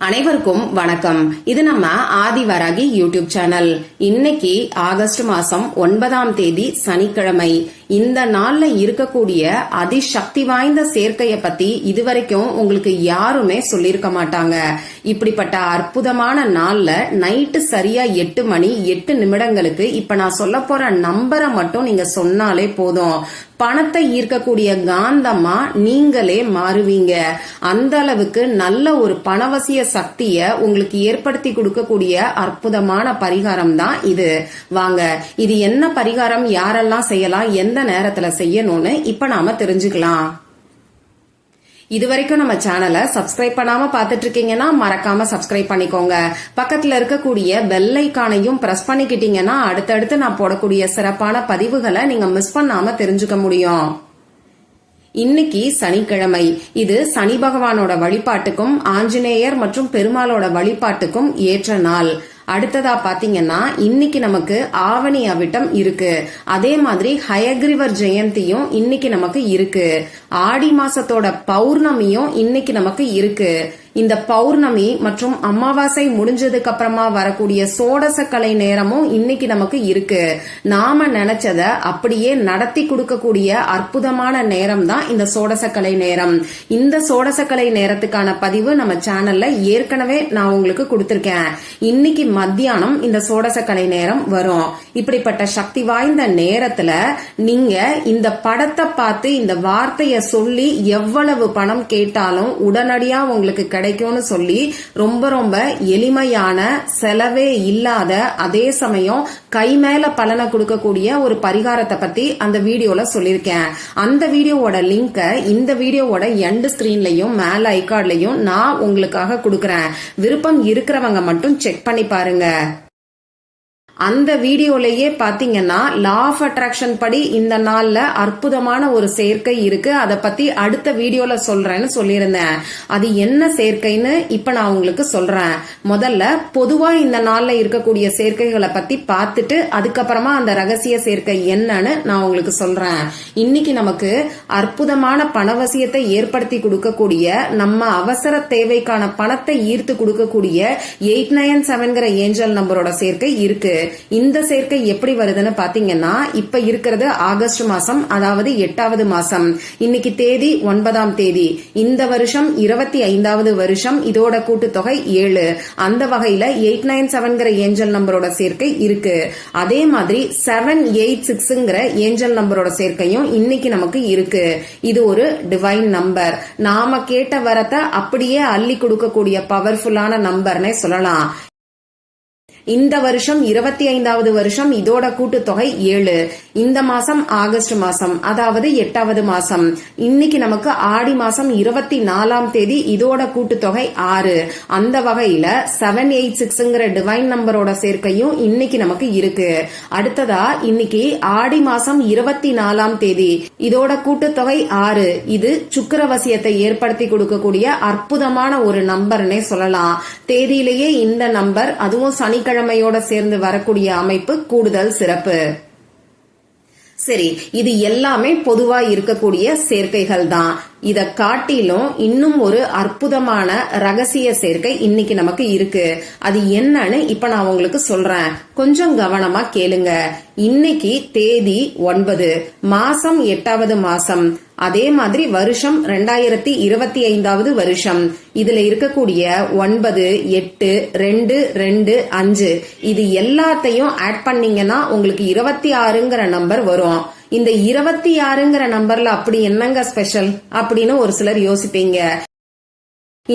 அனைவருக்கும் வணக்கம். இது நம்ம ஆதிவராகி யூடியூப் சேனல். இன்னைக்கு ஆகஸ்ட் மாசம் 9ஆம் தேதி சனிக்கிழமை. இந்த நாள்ல இருக்கக்கூடிய அதிசக்தி வாய்ந்த சேர்க்கைய பத்தி இதுவரைக்கும் உங்களுக்கு யாருமே சொல்லிருக்க மாட்டாங்க. இப்படிப்பட்ட அற்புதமான நாள்ல நைட்டு சரியா 8 மணி 8 நிமிடங்களுக்கு இப்ப நான் சொல்ல போற நம்பரை மட்டும் நீங்க சொன்னாலே போதும், பணத்தை ஈர்க்கக்கூடிய காந்தமா நீங்களே மாறுவீங்க. அந்த அளவுக்கு நல்ல ஒரு பணவசிய சக்திய உங்களுக்கு ஏற்படுத்தி கொடுக்கக்கூடிய அற்புதமான பரிகாரம் தான் இது. வாங்க, இது என்ன பரிகாரம், யாரெல்லாம் செய்யலாம், எந்த நேரத்துல செய்யணும்னு இப்ப நாம தெரிஞ்சுக்கலாம். இதுவரைக்கும் நம்ம சேனலை சப்ஸ்கிரைப் பண்ணாம பாத்துட்டு இருக்கீங்கன்னா மறக்காம சப்ஸ்கிரைப் பண்ணிக்கோங்க. பக்கத்துல இருக்கக்கூடிய பெல் ஐகானையும் பிரஸ் பண்ணிக்கிட்டீங்கன்னா அடுத்தடுத்து நான் போடக்கூடிய சிறப்பான பதிவுகளை நீங்க மிஸ் பண்ணாம தெரிஞ்சுக்க முடியும். இன்னைக்கு சனிக்கிழமை. இது சனி பகவானோட வழிபாட்டுக்கும் ஆஞ்சநேயர் மற்றும் பெருமாளோட வழிபாட்டுக்கும் ஏற்ற நாள். அடுத்ததா பாத்தீங்கன்னா இன்னைக்கு நமக்கு ஆவணி அவிட்டம் இருக்கு. அதே மாதிரி ஹயக்ரீவர் ஜெயந்தியும் இன்னைக்கு நமக்கு இருக்கு. ஆடி மாசத்தோட பௌர்ணமியும் இன்னைக்கு நமக்கு இருக்கு. இந்த பௌர்ணமி மற்றும் அமாவாசை முடிஞ்சதுக்கு அப்புறமா வரக்கூடிய சோடசக்கலை நேரமும் இன்னைக்கு நமக்கு இருக்கு. நாம நினைச்சத அப்படியே நடத்தி கொடுக்கக்கூடிய அற்புதமான நேரம் தான் இந்த சோடசக்கலை நேரம். இந்த சோடசக்கலை நேரத்துக்கான பதிவு நம்ம சேனல்ல ஏற்கனவே நான் உங்களுக்கு கொடுத்திருக்கேன். இன்னைக்கு மத்தியானம் இந்த சோடசக்கலை நேரம் வரும். இப்படிப்பட்ட சக்தி வாய்ந்த நேரத்துல நீங்க இந்த படத்தை பார்த்து இந்த வார்த்தைய சொல்லி எவ்வளவு பணம் கேட்டாலும் உடனடியா உங்களுக்கு கிடைக்கும்னு சொல்லி ரொம்ப ரொம்ப எளிமையான, செலவே இல்லாத, அதே சமயம் கை மேல பலனை கொடுக்கக்கூடிய ஒரு பரிகாரத்தை பத்தி அந்த வீடியோல சொல்லிருக்கேன். அந்த வீடியோவோட லிங்க இந்த வீடியோவோட எண்ட் ஸ்கிரீன்லயும் மேல ஐகார்ட்லயும் நான் உங்களுக்காக கொடுக்கறேன். விருப்பம் இருக்கிறவங்க மட்டும் செக் பண்ணி பாருங்க. அந்த வீடியோலயே பாத்தீங்கன்னா லா ஆஃப் அட்ராக்ஷன் படி இந்த நாள்ல அற்புதமான ஒரு சேர்க்கை இருக்கு. அதை பத்தி அடுத்த வீடியோல சொல்றேன்னு சொல்லியிருந்தேன். அது என்ன சேர்க்கைன்னு இப்ப நான் உங்களுக்கு சொல்றேன். முதல்ல பொதுவா இந்த நாள்ல இருக்கக்கூடிய சேர்க்கைகளை பத்தி பார்த்துட்டு அதுக்கப்புறமா அந்த ரகசிய சேர்க்கை என்னன்னு நான் உங்களுக்கு சொல்றேன். இன்னைக்கு நமக்கு அற்புதமான பணவசியத்தை ஏற்படுத்தி கொடுக்கக்கூடிய, நம்ம அவசர தேவைக்கான பணத்தை ஈர்த்து கொடுக்கக்கூடிய 897 ஏஞ்சல் நம்பரோட சேர்க்கை இருக்கு. இந்த சேர்க்கை எப்படி வருதுன்னு பாத்தீங்கன்னா, இப்ப இருக்கிறது ஆகஸ்ட் மாசம், அதாவது 8வது மாசம். இன்னைக்கு தேதி 9ஆம் தேதி. இந்த வருஷம் 25வது வருஷம். இதோட கூட்டுத்தொகை 7. அந்த வகையில 897 ஏஞ்சல் நம்பரோட சேர்க்கை இருக்கு. அதே மாதிரி 786 ஏஞ்சல் நம்பரோட சேர்க்கையும் இன்னைக்கு நமக்கு இருக்கு. இது ஒரு டிவைன் நம்பர். நாம கேட்ட வரத்தை அப்படியே அள்ளி கொடுக்கக்கூடிய பவர்ஃபுல்லான நம்பர்னே சொல்லலாம். இந்த வருஷம் 25வது வருஷம். இதோட கூட்டுத்தொகை 7. இந்த மாசம் ஆகஸ்ட் மாசம், அதாவது 8வது மாசம். இன்னைக்கு நமக்கு ஆடி மாசம் 24ஆம் தேதி. இதோட கூட்டுத்தொகை 6. அந்த வகையில 786 டிவைன் நம்பரோட சேர்க்கையும் இன்னைக்கு நமக்கு இருக்கு. அடுத்ததா இன்னைக்கு ஆடி மாசம் 24ஆம் தேதி. இதோட கூட்டுத்தொகை 6. இது சுக்கிரவசியத்தை ஏற்படுத்தி கொடுக்கக்கூடிய அற்புதமான ஒரு நம்பர்னே சொல்லலாம். தேதியிலேயே இந்த நம்பர், அதுவும் சனிக்கிழமை சேர்ந்து வரக்கூடிய அமைப்பு கூடுதல் சிறப்பு. சரி, இது எல்லாமே பொதுவா இருக்கக்கூடிய சேர்க்கைகள் தான். இத காட்டிலும் இன்னும் ஒரு அற்புதமான ரகசிய சேர்க்கை இன்னைக்கு நமக்கு இருக்கு. அது என்னன்னு இப்ப நான் உங்களுக்கு சொல்றேன். கொஞ்சம் கவனமா கேளுங்க. இன்னைக்கு தேதி 9, மாசம் 8வது மாசம். அதே மாதிரி வருஷம் 2025வது வருஷம். இதுல இருக்கக்கூடிய 9, 8, 2, 2, 5 இது எல்லாத்தையும் ஆட் பண்ணீங்கன்னா உங்களுக்கு 26ங்கிற நம்பர் வரும். இந்த 26ங்கிற நம்பர்ல அப்படி என்னங்க ஸ்பெஷல் அப்படின்னு ஒரு சிலர் யோசிப்பீங்க.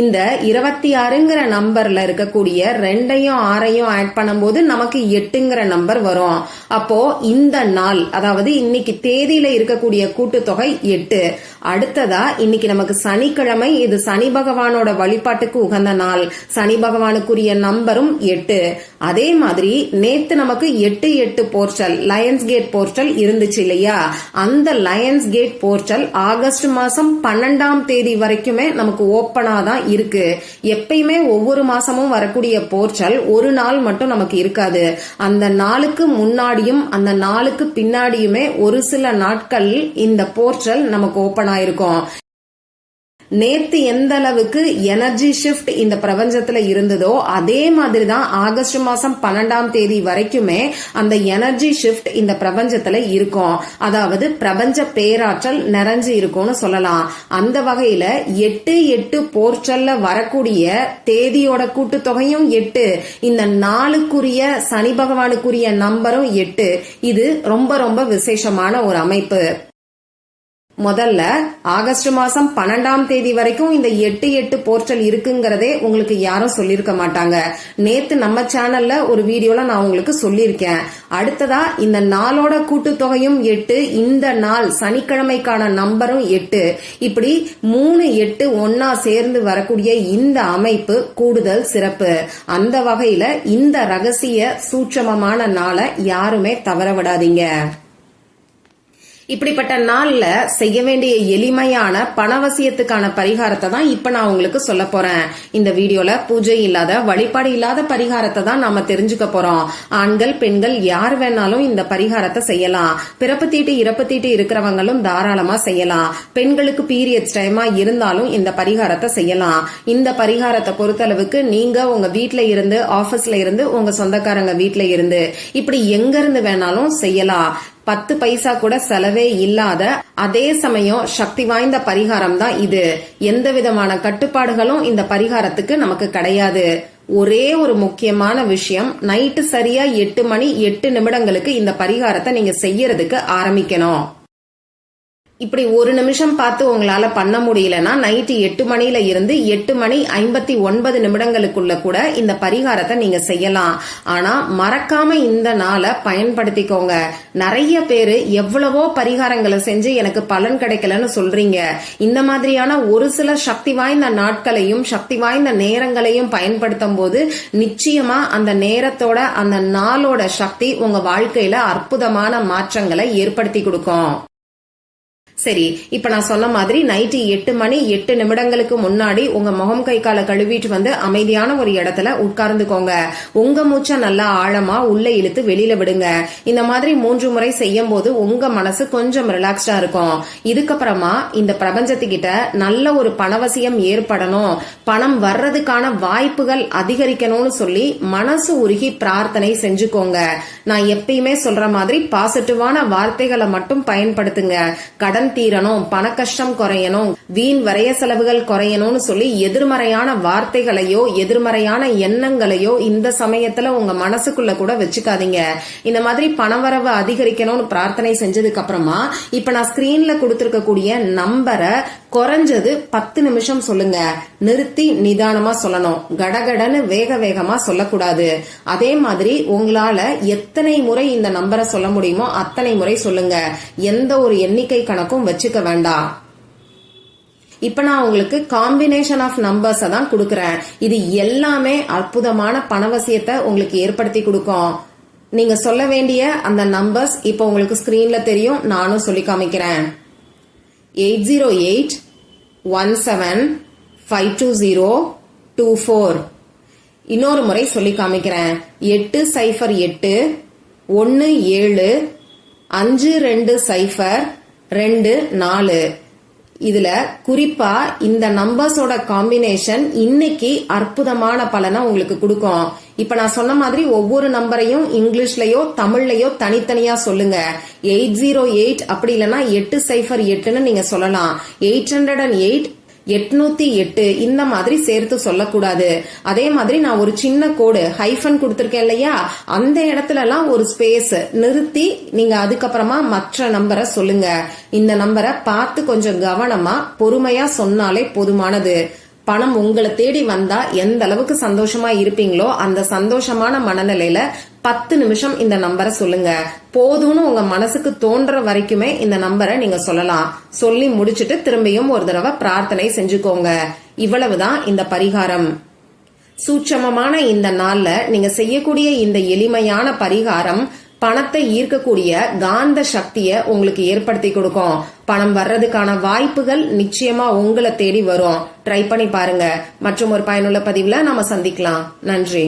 இந்த 26ங்கிற நம்பர்ல இருக்கக்கூடிய 2ஐயும் 6ஐயும் ஆட் பண்ணும்போது நமக்கு 8ங்கிற நம்பர் வரும். அப்போ இந்த நாள், அதாவது இன்னைக்கு தேதியில இருக்கக்கூடிய கூட்டுத்தொகை 8. அடுத்ததா இன்னைக்கு நமக்கு சனிக்கிழமை. இது சனி பகவானோட வழிபாட்டுக்கு உகந்த நாள். சனி பகவானுக்குரிய நம்பரும் 8. அதே மாதிரி நேத்து நமக்கு 8 போர்ட்டல், லயன்ஸ் கேட் போர்ட்டல் இருந்துச்சு இல்லையா? அந்த லயன்ஸ் கேட் போர்ட்டல் ஆகஸ்ட் மாசம் 12ஆம் தேதி வரைக்குமே நமக்கு ஓப்பனா தான் இருக்கு. எப்பயுமே ஒவ்வொரு மாசமும் வரக்கூடிய போர்ட்டல் ஒரு நாள் மட்டும் நமக்கு இருக்காது. அந்த நாளுக்கு முன்னாடியும் அந்த நாளுக்கு பின்னாடியுமே ஒரு சில நாட்கள் இந்த போர்ட்டல் நமக்கு ஓபன் ஆயிருக்கும். நேத்து எந்த அளவுக்கு எனர்ஜி ஷிஃப்ட் இந்த பிரபஞ்சத்துல இருந்ததோ அதே மாதிரிதான் ஆகஸ்ட் மாசம் 12ஆம் தேதி வரைக்குமே அந்த எனர்ஜி ஷிஃப்ட் இந்த பிரபஞ்சத்துல இருக்கும். அதாவது பிரபஞ்ச பேராற்றல் நிறைஞ்சு இருக்கும்னு சொல்லலாம். அந்த வகையில 8/8 போர்ச்சல்ல வரக்கூடிய தேதியோட கூட்டுத்தொகையும் 8, இந்த நாளுக்குரிய சனி பகவானுக்குரிய நம்பரும் 8. இது ரொம்ப ரொம்ப விசேஷமான ஒரு அமைப்பு. முதல்ல ஆகஸ்ட் மாசம் 12ஆம் தேதி வரைக்கும் இந்த 8/8 போர்ட்டல் இருக்குங்கிறதே உங்களுக்கு யாரும் சொல்லிருக்க மாட்டாங்க. நேத்து நம்ம சேனல்ல ஒரு வீடியோல நான் உங்களுக்கு சொல்லியிருக்கேன். அடுத்ததா இந்த நாளோட கூட்டுத்தொகையும் 8, இந்த நாள் சனிக்கிழமைக்கான நம்பரும் 8. இப்படி 3, 8 ஒன்னா சேர்ந்து வரக்கூடிய இந்த அமைப்பு கூடுதல் சிறப்பு. அந்த வகையில இந்த ரகசிய சூட்சமமான நாளை யாருமே தவற விடாதீங்க. இப்படிப்பட்ட நாள்ல செய்ய வேண்டிய எளிமையான பணவசியத்துக்கான பரிகாரத்தை தான் இப்ப நான் உங்களுக்கு சொல்ல போறேன். இந்த வீடியோல பூஜை இல்லாத வழிபாடு இல்லாத பரிகாரத்தை தான் நாம தெரிஞ்சுக்க போறோம். ஆண்கள் பெண்கள் யார் வேணாலும் இந்த பரிகாரத்தை செய்யலாம். பிறப்பு தீட்டு இறப்பு தீட்டு இருக்கிறவங்களும் தாராளமா செய்யலாம். பெண்களுக்கு பீரியட்ஸ் டைமா இருந்தாலும் இந்த பரிகாரத்தை செய்யலாம். இந்த பரிகாரத்தை பொறுத்தளவுக்கு நீங்க உங்க வீட்ல இருந்து, ஆபீஸ்ல இருந்து, உங்க சொந்தக்காரங்க வீட்ல இருந்து, இப்படி எங்க இருந்து வேணாலும் செய்யலாம். 10 பைசா கூட செலவே இல்லாத அதே சமயம் சக்தி வாய்ந்த பரிகாரம் தான் இது. எந்த விதமான கட்டுப்பாடுகளும் இந்த பரிகாரத்துக்கு நமக்கு கிடையாது. ஒரே ஒரு முக்கியமான விஷயம், நைட்டு சரியா 8 மணி 8 நிமிடங்களுக்கு இந்த பரிகாரத்தை நீங்க செய்யறதுக்கு ஆரம்பிக்கணும். இப்படி ஒரு நிமிஷம் பார்த்து உங்களால பண்ண முடியலன்னா நைட்டு 8 மணில இருந்து 8 மணி 59 நிமிடங்களுக்குள்ள கூட இந்த பரிகாரத்தை நீங்க செய்யலாம். ஆனா மறக்காம இந்த நாளை பயன்படுத்திக்கோங்க. நிறைய பேரு எவ்வளவோ பரிகாரங்களை செஞ்சு எனக்கு பலன் கிடைக்கலன்னு சொல்றீங்க. இந்த மாதிரியான ஒரு சில சக்தி வாய்ந்த நாட்களையும் சக்தி வாய்ந்த நேரங்களையும் பயன்படுத்தும் போது நிச்சயமா அந்த நேரத்தோட அந்த நாளோட சக்தி உங்க வாழ்க்கையில அற்புதமான மாற்றங்களை ஏற்படுத்தி கொடுக்கும். சரி, இப்ப நான் சொன்ன மாதிரி நைட்டு 8 மணி 8 நிமிடங்களுக்கு முன்னாடி உங்க முகம் கை காலை கழுவிட்டு வந்து அமைதியான ஒரு இடத்துல உட்கார்ந்துக்கோங்க. உங்க மூச்சை நல்லா ஆழமா உள்ள இழுத்து வெளியில விடுங்க. இந்த மாதிரி 3 முறை செய்யும் போது உங்க மனசு கொஞ்சம் ரிலாக்ஸ்டா இருக்கும். இதுக்கப்புறமா இந்த பிரபஞ்சத்துக்கிட்ட நல்ல ஒரு பணவசியம் ஏற்படணும், பணம் வர்றதுக்கான வாய்ப்புகள் அதிகரிக்கணும்னு சொல்லி மனசு உருகி பிரார்த்தனை செஞ்சுக்கோங்க. நான் எப்பயுமே சொல்ற மாதிரி பாசிட்டிவான வார்த்தைகளை மட்டும் பயன்படுத்துங்க. கடன் தீரணும், பண கஷ்டம் குறையணும், வீண் வரைய செலவுகள் குறையணும்னு சொல்லி எதிர்மறையான வார்த்தைகளையோ எதிர்மறையான எண்ணங்களையோ இந்த சமயத்துல உங்க மனசுக்குள்ள கூட வச்சுக்காதீங்க. இந்த மாதிரி பணவரவு அதிகரிக்கணும்னு பிரார்த்தனை செஞ்சதுக்கு அப்புறமா இப்ப நான் ஸ்கிரீன்ல கொடுத்திருக்கக்கூடிய நம்பரை குறைஞ்சது 10 நிமிஷம் சொல்லுங்க. நிறுத்தி நிதானமா சொல்லணும். கடகடன்னு வேக வேகமா சொல்லக்கூடாது. அதே மாதிரி உங்களால எத்தனை முறை இந்த நம்பரை சொல்ல முடியுமோ அத்தனை முறை சொல்லுங்க. எந்த ஒரு எண்ணிக்கை கணக்கும் வச்சுக்க வேண்டாம். இப்ப நான் உங்களுக்கு காம்பினேஷன் ஆஃப் நம்பர்ஸ் தான் கொடுக்கறேன். இது எல்லாமே அற்புதமான பணவசியத்தை உங்களுக்கு ஏற்படுத்தி கொடுக்கும். நீங்க சொல்ல வேண்டிய அந்த நம்பர்ஸ் இப்ப உங்களுக்கு ஸ்கிரீன்ல தெரியும். நானும் சொல்லி காமிக்கிறேன். 80817520224. இன்னொரு முறை சொல்லி காமிக்கிறேன். 80817520224. இதுல குறிப்பா இந்த நம்பர்ஸோட காம்பினேஷன் இன்னைக்கு அற்புதமான பலனை உங்களுக்கு கொடுக்கும். இப்ப நான் சொன்ன மாதிரி ஒவ்வொரு நம்பரையும் இங்கிலீஷ்லயோ தமிழ்லயோ தனித்தனியா சொல்லுங்க. 808 அப்படி இல்லைன்னா 808ன்னு நீங்க சொல்லலாம். 808 808 இந்த மாதிரி சேர்த்து சொல்லக்கூடாது. அதே மாதிரி நான் ஒரு சின்ன கோடு ஹைஃபன் கொடுத்திருக்கேன் இல்லையா, அந்த இடத்துல எல்லாம் ஒரு ஸ்பேஸ் நிறுத்தி நீங்க அதுக்கப்புறமா மற்ற நம்பரை சொல்லுங்க. இந்த நம்பரை பார்த்து கொஞ்சம் கவனமா பொறுமையா சொன்னாலே போதுமானது. பணம் உங்களை தேடி வந்தா எந்த அளவுக்கு சந்தோஷமா இருப்பீங்களோ அந்த சந்தோஷமான மனநிலையில 10 நிமிஷம் இந்த நம்பரை சொல்லுங்க. போதும்னு உங்க மனசுக்கு தோன்ற வரைக்குமே இந்த நம்பரை நீங்க சொல்லலாம். சொல்லி முடிச்சிட்டு திரும்பியும் ஒரு தடவை பிரார்த்தனை செஞ்சுக்கோங்க. இவ்வளவுதான் இந்த பரிகாரம். சூட்சமமான இந்த நாள்ல நீங்க செய்யக்கூடிய இந்த எளிமையான பரிகாரம் பணத்தை ஈர்க்கக்கூடிய காந்த சக்தியை உங்களுக்கு ஏற்படுத்தி கொடுக்கும். பணம் வர்றதுக்கான வாய்ப்புகள் நிச்சயமா உங்களை தேடி வரும். ட்ரை பண்ணி பாருங்க. மற்றும் ஒரு பயனுள்ள பதிவுல நாம சந்திக்கலாம். நன்றி.